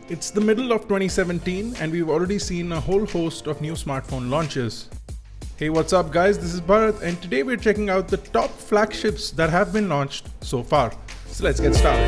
It's the middle of 2017 and we've already seen a whole host of new smartphone launches. Hey, what's up guys, this is Bharat and today we're checking out the top flagships that have been launched so far. So let's get started.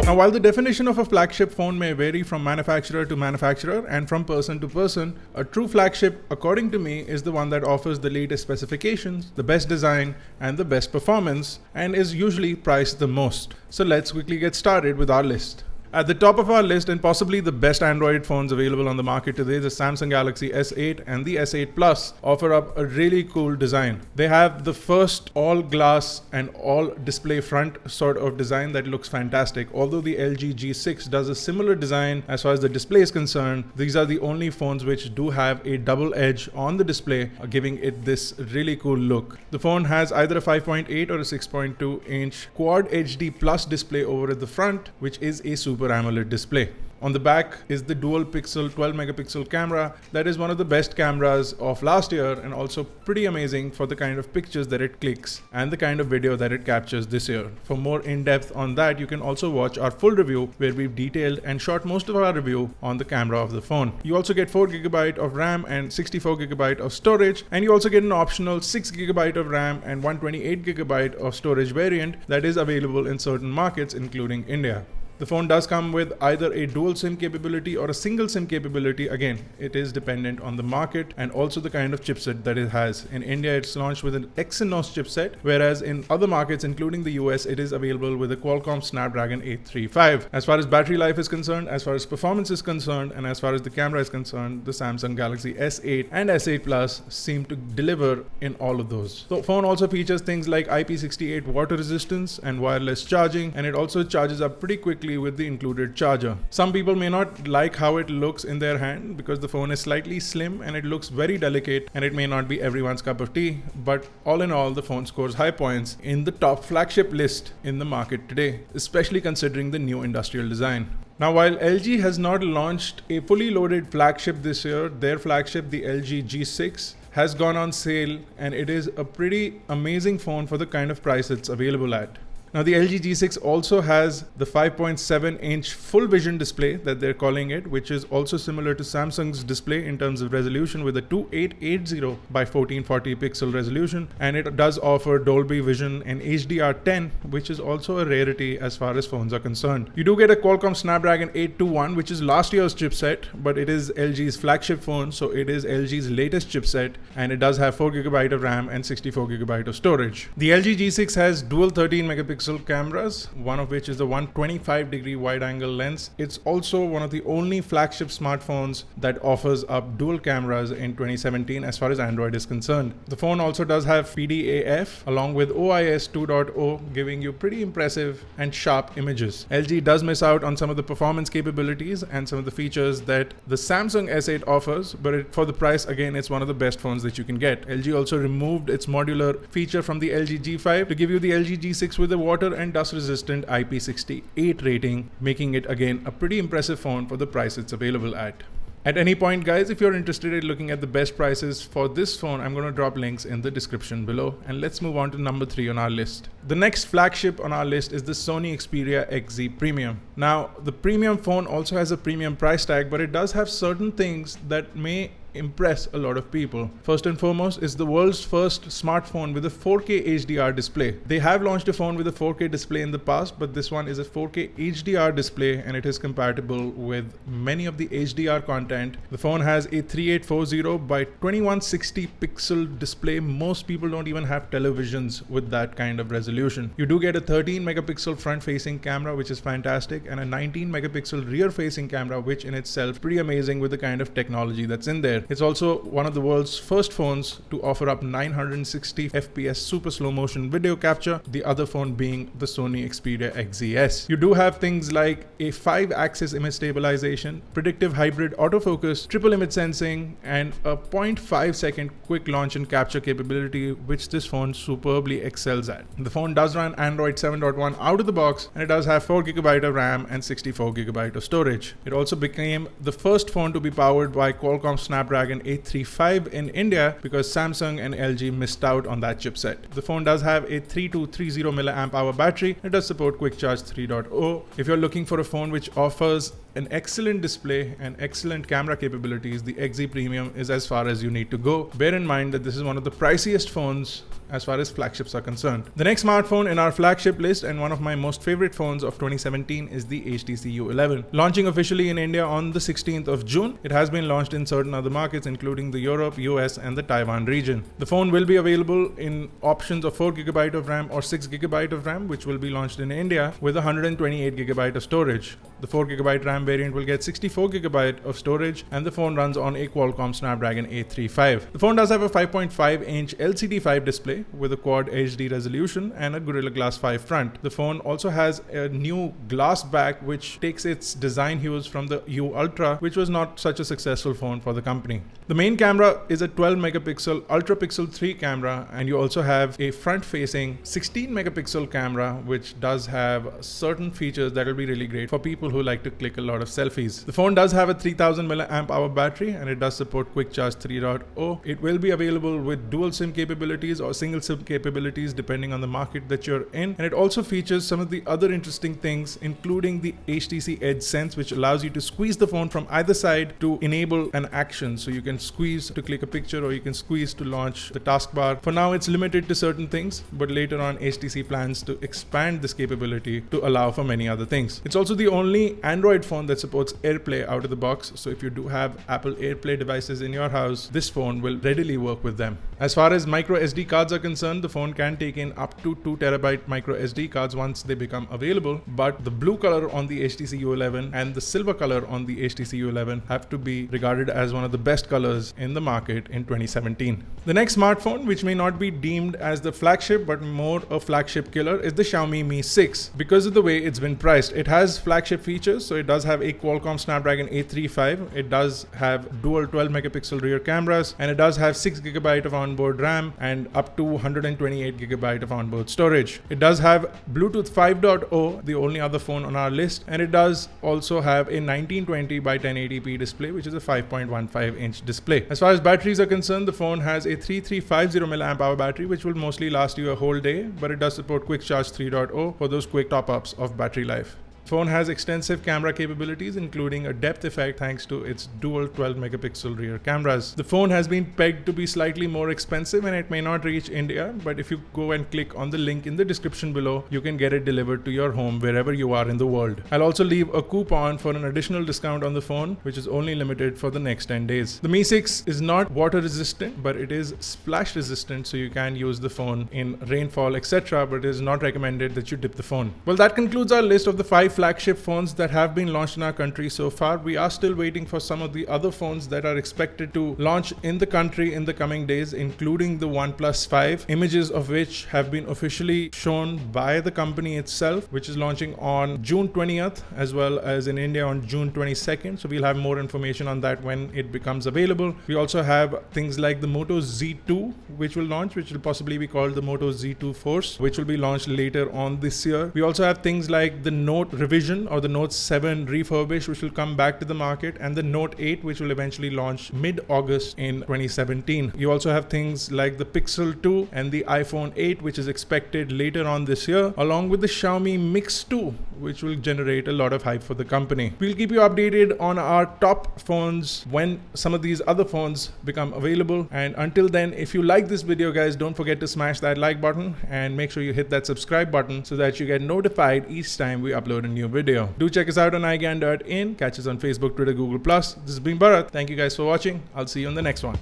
Now, while the definition of a flagship phone may vary from manufacturer to manufacturer and from person to person, a true flagship, according to me, is the one that offers the latest specifications, the best design, and the best performance, and is usually priced the most. So let's quickly get started with our list. At the top of our list, and possibly the best Android phones available on the market today, the Samsung Galaxy S8 and the S8 Plus offer up a really cool design. They have the first all-glass and all-display front sort of design that looks fantastic. Although the LG G6 does a similar design as far as the display is concerned, these are the only phones which do have a double edge on the display, giving it this really cool look. The phone has either a 5.8 or a 6.2 inch Quad HD Plus display over at the front, which is a Super AMOLED display. On the back is the dual pixel 12 megapixel camera that is one of the best cameras of last year and also pretty amazing for the kind of pictures that it clicks and the kind of video that it captures this year. For more in-depth on that, you can also watch our full review where we've detailed and shot most of our review on the camera of the phone. You also get 4GB of RAM and 64GB of storage, and you also get an optional 6GB of RAM and 128GB of storage variant that is available in certain markets including India. The phone does come with either a dual SIM capability or a single SIM capability. Again, it is dependent on the market and also the kind of chipset that it has. In India, it's launched with an Exynos chipset, whereas in other markets, including the US, it is available with a Qualcomm Snapdragon 835. As far as battery life is concerned, as far as performance is concerned, and as far as the camera is concerned, the Samsung Galaxy S8 and S8 Plus seem to deliver in all of those. The phone also features things like IP68 water resistance and wireless charging, and it also charges up pretty quickly with the included charger. Some people may not like how it looks in their hand because the phone is slightly slim and it looks very delicate and it may not be everyone's cup of tea, but all in all the phone scores high points in the top flagship list in the market today, especially considering the new industrial design. Now, while LG has not launched a fully loaded flagship this year, their flagship, the LG G6, has gone on sale and it is a pretty amazing phone for the kind of price it's available at. Now, the LG G6 also has the 5.7-inch full vision display that they're calling it, which is also similar to Samsung's display in terms of resolution with a 2880 by 1440 pixel resolution, and it does offer Dolby Vision and HDR10, which is also a rarity as far as phones are concerned. You do get a Qualcomm Snapdragon 821, which is last year's chipset, but it is LG's flagship phone, so it is LG's latest chipset, and it does have 4GB of RAM and 64GB of storage. The LG G6 has dual 13 megapixel cameras, one of which is the 125-degree wide-angle lens. It's also one of the only flagship smartphones that offers up dual cameras in 2017 as far as Android is concerned. The phone also does have PDAF along with OIS 2.0, giving you pretty impressive and sharp images. LG does miss out on some of the performance capabilities and some of the features that the Samsung S8 offers, but for the price, again, it's one of the best phones that you can get. LG also removed its modular feature from the LG G5 to give you the LG G6 with a water and dust resistant IP68 rating, making it again a pretty impressive phone for the price it's available at. At any point, guys, if you're interested in looking at the best prices for this phone, I'm going to drop links in the description below. And let's move on to number 3 on our list. The next flagship on our list is the Sony Xperia XZ Premium. Now, the premium phone also has a premium price tag, but it does have certain things that may impress a lot of people. First and foremost is the world's first smartphone with a 4K HDR display. They have launched a phone with a 4K display in the past, but this one is a 4K HDR display and it is compatible with many of the HDR content. The phone has a 3840 by 2160 pixel display. Most people don't even have televisions with that kind of resolution. You do get a 13 megapixel front facing camera, which is fantastic, and a 19 megapixel rear facing camera, which in itself pretty amazing with the kind of technology that's in there. It's also one of the world's first phones to offer up 960 FPS super slow motion video capture, the other phone being the Sony Xperia XZS. You do have things like a 5-axis image stabilization, predictive hybrid autofocus, triple image sensing, and a 0.5 second quick launch and capture capability, which this phone superbly excels at. The phone does run Android 7.1 out of the box, and it does have 4GB of RAM and 64GB of storage. It also became the first phone to be powered by Qualcomm Snapdragon Snapdragon 835 in India because Samsung and LG missed out on that chipset. The phone does have a 3230 mAh battery. It does support Quick Charge 3.0. If you're looking for a phone which offers an excellent display and excellent camera capabilities, the XZ Premium is as far as you need to go. Bear in mind that this is one of the priciest phones as far as flagships are concerned. The next smartphone in our flagship list and one of my most favorite phones of 2017 is the HTC U11. Launching officially in India on the 16th of June, it has been launched in certain other markets including the Europe, US and the Taiwan region. The phone will be available in options of 4GB of RAM or 6GB of RAM, which will be launched in India with 128GB of storage. The 4GB RAM variant will get 64GB of storage and the phone runs on a Qualcomm Snapdragon 835. The phone does have a 5.5-inch LCD5 display with a Quad HD resolution and a Gorilla Glass 5 front. The phone also has a new glass back which takes its design hues from the U Ultra, which was not such a successful phone for the company. The main camera is a 12 megapixel Ultra Pixel 3 camera, and you also have a front-facing 16 megapixel camera which does have certain features that will be really great for people who like to click a lot of selfies. The phone does have a 3000 mAh battery and it does support Quick Charge 3.0. It will be available with dual SIM capabilities or single SIM capabilities depending on the market that you're in, and it also features some of the other interesting things including the HTC Edge Sense, which allows you to squeeze the phone from either side to enable an action. So you can squeeze to click a picture or you can squeeze to launch the taskbar. For now it's limited to certain things, but later on HTC plans to expand this capability to allow for many other things. It's also the only Android phone that supports AirPlay out of the box, so if you do have Apple AirPlay devices in your house, this phone will readily work with them. As far as micro SD cards are concerned, the phone can take in up to 2TB micro SD cards once they become available, but the blue color on the HTC U11 and the silver color on the HTC U11 have to be regarded as one of the best colors in the market in 2017. The next smartphone, which may not be deemed as the flagship but more a flagship killer, is the Xiaomi Mi 6. Because of the way it's been priced, it has flagship features, so it does have a Qualcomm Snapdragon 835, it does have dual 12 megapixel rear cameras, and it does have 6GB of onboard RAM and up to 128GB of onboard storage. It does have Bluetooth 5.0, the only other phone on our list, and it does also have a 1920 by 1080p display, which is a 5.15-inch display. As far as batteries are concerned, the phone has a 3350 mAh battery, which will mostly last you a whole day, but it does support Quick Charge 3.0 for those quick top-ups of battery life. The phone has extensive camera capabilities, including a depth effect thanks to its dual 12 megapixel rear cameras. The phone has been pegged to be slightly more expensive and it may not reach India, but if you go and click on the link in the description below, you can get it delivered to your home wherever you are in the world. I'll also leave a coupon for an additional discount on the phone, which is only limited for the next 10 days. The Mi 6 is not water resistant, but it is splash resistant, so you can use the phone in rainfall, etc., but it is not recommended that you dip the phone. Well, that concludes our list of the 5 flagship phones that have been launched in our country so far. We are still waiting for some of the other phones that are expected to launch in the country in the coming days, including the OnePlus 5, images of which have been officially shown by the company itself, which is launching on June 20th as well as in India on June 22nd. So we'll have more information on that when it becomes available. We also have things like the Moto Z2, which will launch, which will possibly be called the Moto Z2 Force, which will be launched later on this year. We also have things like the Note Revision or the Note 7 refurbished, which will come back to the market, and the Note 8, which will eventually launch mid-August in 2017. You also have things like the Pixel 2 and the iPhone 8, which is expected later on this year, along with the Xiaomi Mix 2, which will generate a lot of hype for the company. We'll keep you updated on our top phones when some of these other phones become available. And until then, if you like this video, guys, don't forget to smash that like button and make sure you hit that subscribe button so that you get notified each time we upload a new video. Do check us out on iGyaan.in. Catch us on Facebook, Twitter, Google+. This has been Bharat. Thank you guys for watching. I'll see you on the next one.